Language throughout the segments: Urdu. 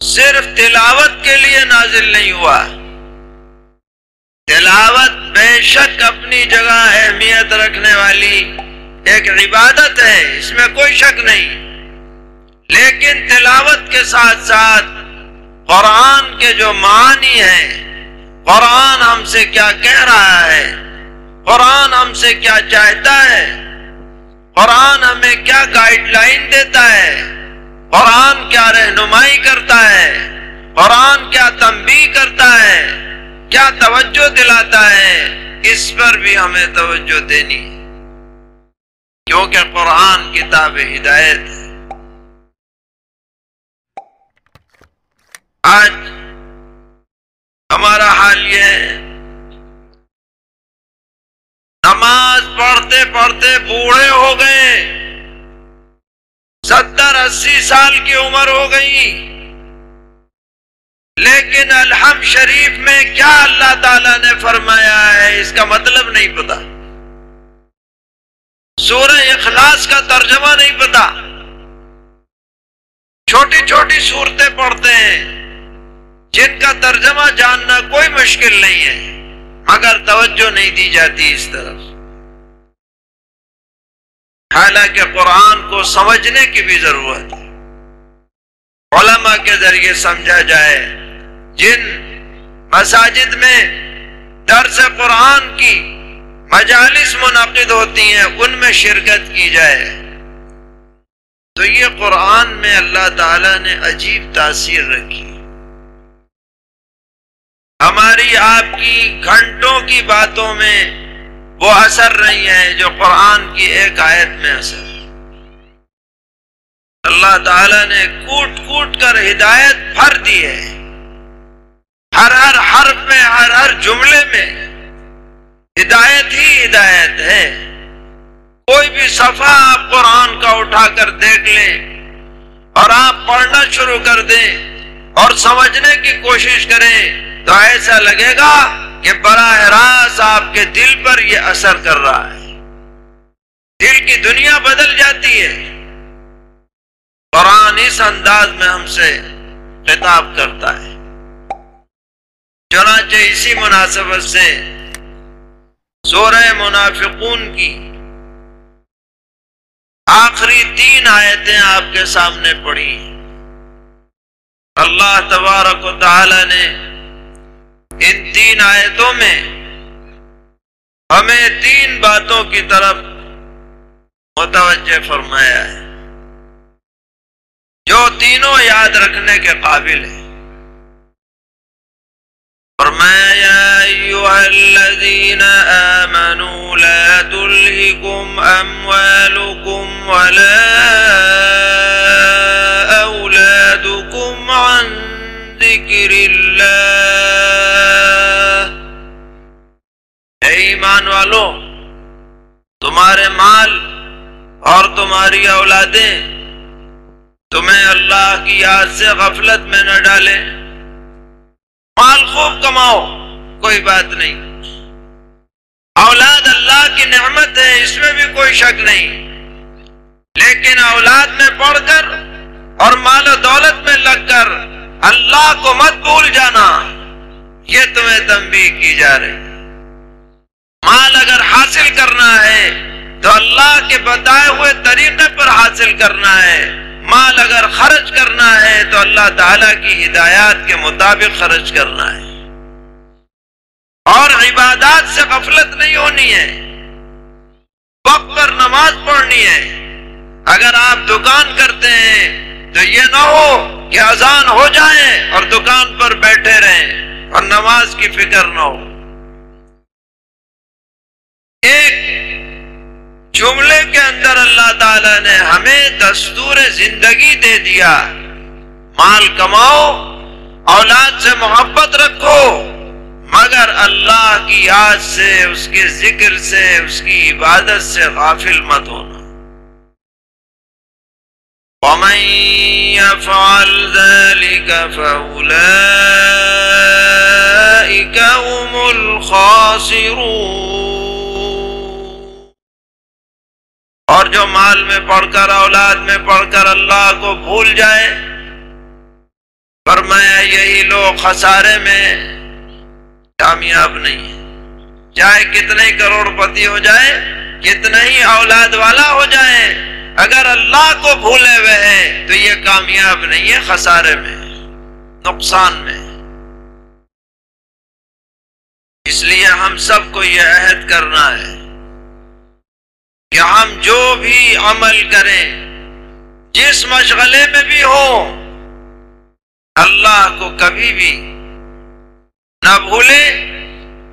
صرف تلاوت کے لیے نازل نہیں ہوا۔ تلاوت بے شک اپنی جگہ اہمیت رکھنے والی ایک عبادت ہے، اس میں کوئی شک نہیں، لیکن تلاوت کے ساتھ ساتھ قرآن کے جو معانی ہیں، قرآن ہم سے کیا کہہ رہا ہے، قرآن ہم سے کیا چاہتا ہے، قرآن ہمیں کیا گائیڈ لائن دیتا ہے، قرآن کیا رہنمائی کرتا ہے، قرآن کیا تنبیہ کرتا ہے، کیا توجہ دلاتا ہے، اس پر بھی ہمیں توجہ دینی ہے، کیونکہ قرآن کتاب ہدایت ہے۔ آج ہمارا حال یہ ہے، نماز پڑھتے پڑھتے بوڑھے ہو گئے، 70-80 سال کی عمر ہو گئی، لیکن الحم شریف میں کیا اللہ تعالیٰ نے فرمایا ہے اس کا مطلب نہیں پتا، سورہ اخلاص کا ترجمہ نہیں پتا، چھوٹی چھوٹی صورتیں پڑھتے ہیں جن کا ترجمہ جاننا کوئی مشکل نہیں ہے، مگر توجہ نہیں دی جاتی اس طرف، حالانکہ قرآن کو سمجھنے کی بھی ضرورت ہے، علماء کے ذریعے سمجھا جائے، جن مساجد میں درس قرآن کی مجالس منعقد ہوتی ہیں ان میں شرکت کی جائے، تو یہ قرآن میں اللہ تعالیٰ نے عجیب تاثیر رکھی، ہماری آپ کی گھنٹوں کی باتوں میں وہ اثر نہیں ہے جو قرآن کی ایک آیت میں اثر ہے۔ اللہ تعالیٰ نے کوٹ کوٹ کر ہدایت بھر دی ہے، ہر حرف میں، ہر جملے میں ہدایت ہی ہدایت ہے۔ کوئی بھی صفحہ آپ قرآن کا اٹھا کر دیکھ لیں اور آپ پڑھنا شروع کر دیں اور سمجھنے کی کوشش کریں تو ایسا لگے گا کہ براہ راست آپ کے دل پر یہ اثر کر رہا ہے، دل کی دنیا بدل جاتی ہے۔ قرآن اس انداز میں ہم سے خطاب کرتا ہے، چنانچہ اسی مناسبت سے سورہ منافقون کی آخری 3 آیتیں آپ کے سامنے پڑھی، اللہ تبارک و تعالی نے ان 3 آیتوں میں ہمیں 3 باتوں کی طرف متوجہ فرمایا ہے جو تینوں یاد رکھنے کے قابل ہیں۔ فرمایا یا ایھا الذین آمنوا لا تلہکم اموالکم ولا اولادکم عن ذکر اللہ، اے ایمان والو، تمہارے مال اور تمہاری اولادیں تمہیں اللہ کی یاد سے غفلت میں نہ ڈالیں۔ مال خوب کماؤ، کوئی بات نہیں، اولاد اللہ کی نعمت ہے، اس میں بھی کوئی شک نہیں، لیکن اولاد میں پڑھ کر اور مال و دولت میں لگ کر اللہ کو مت بھول جانا، یہ تمہیں تنبیہ کی جا رہی۔ مال اگر حاصل کرنا ہے تو اللہ کے بتائے ہوئے طریقے پر حاصل کرنا ہے، مال اگر خرچ کرنا ہے تو اللہ تعالیٰ کی ہدایات کے مطابق خرچ کرنا ہے، اور عبادات سے غفلت نہیں ہونی ہے، وقت پر نماز پڑھنی ہے۔ اگر آپ دکان کرتے ہیں تو یہ نہ ہو کہ اذان ہو جائے اور دکان پر بیٹھے رہیں اور نماز کی فکر نہ ہو۔ ایک جملے کے اندر اللہ تعالیٰ نے ہمیں دستور زندگی دے دیا، مال کماؤ، اولاد سے محبت رکھو، مگر اللہ کی یاد سے، اس کے ذکر سے، اس کی عبادت سے غافل مت ہونا۔ وَمَن يَفْعَلْ ذَلِكَ فَأُولَئِكَ هُمُ الْخَاسِرُونَ، اور جو مال میں پڑھ کر، اولاد میں پڑھ کر اللہ کو بھول جائے، وہی لوگ خسارے میں کامیاب نہیں ہیں. چاہے کتنے ہی کروڑ پتی ہو جائے، کتنا ہی اولاد والا ہو جائے، اگر اللہ کو بھولے ہوئے ہیں تو یہ کامیاب نہیں ہے، خسارے میں، نقصان میں. اس لیے ہم سب کو یہ عہد کرنا ہے کہ ہم جو بھی عمل کریں، جس مشغلے میں بھی ہو، اللہ کو کبھی بھی نہ بھولیں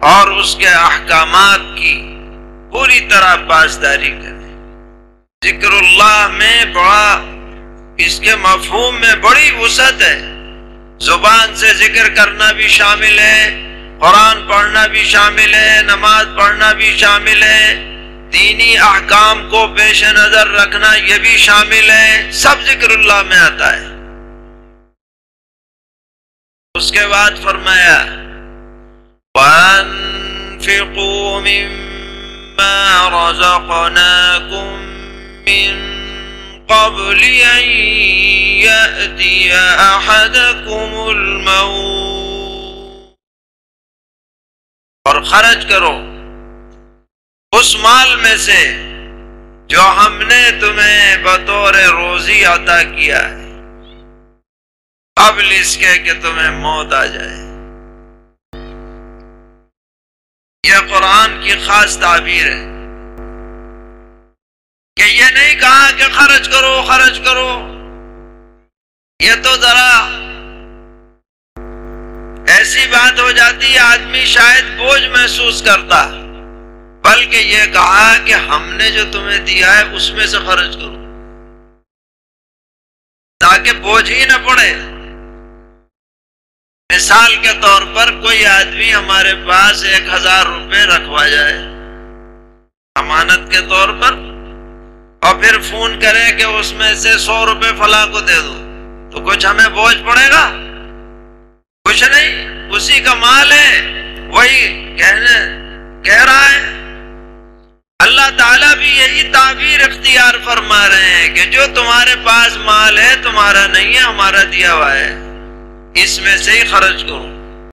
اور اس کے احکامات کی پوری طرح پاسداری کریں. ذکر اللہ میں بڑا، اس کے مفہوم میں بڑی وسعت ہے. زبان سے ذکر کرنا بھی شامل ہے، قرآن پڑھنا بھی شامل ہے، نماز پڑھنا بھی شامل ہے، دینی احکام کو پیش نظر رکھنا یہ بھی شامل ہے، سب ذکر اللہ میں آتا ہے. اس کے بعد فرمایا وَأَنفِقُوا مِمَّا رَزَقْنَاكُم مِّن قَبْلِ أَن يَأْتِيَ أَحَدَكُمُ الْمَوْتُ، اور خرچ کرو اس مال میں سے جو ہم نے تمہیں بطور روزی عطا کیا ہے، قبل اس کے کہ تمہیں موت آ جائے. یہ قرآن کی خاص تعبیر ہے کہ یہ نہیں کہا کہ خرچ کرو خرچ کرو. یہ تو ذرا ایسی بات ہو جاتی ہے آدمی شاید بوجھ محسوس کرتا، بلکہ یہ کہا کہ ہم نے جو تمہیں دیا ہے اس میں سے خرچ کرو تاکہ بوجھ ہی نہ پڑے. مثال کے طور پر کوئی آدمی ہمارے پاس 1000 روپے رکھوا جائے امانت کے طور پر، اور پھر فون کرے کہ اس میں سے 100 روپے فلاں کو دے دو، تو کچھ ہمیں بوجھ پڑے گا؟ کچھ نہیں، اسی کا مال ہے، وہی کہہ رہا ہے. اللہ تعالیٰ بھی یہی تعبیر اختیار فرما رہے ہیں کہ جو تمہارے پاس مال ہے تمہارا نہیں ہے، ہمارا دیا ہوا ہے، اس میں سے ہی خرچ کرو.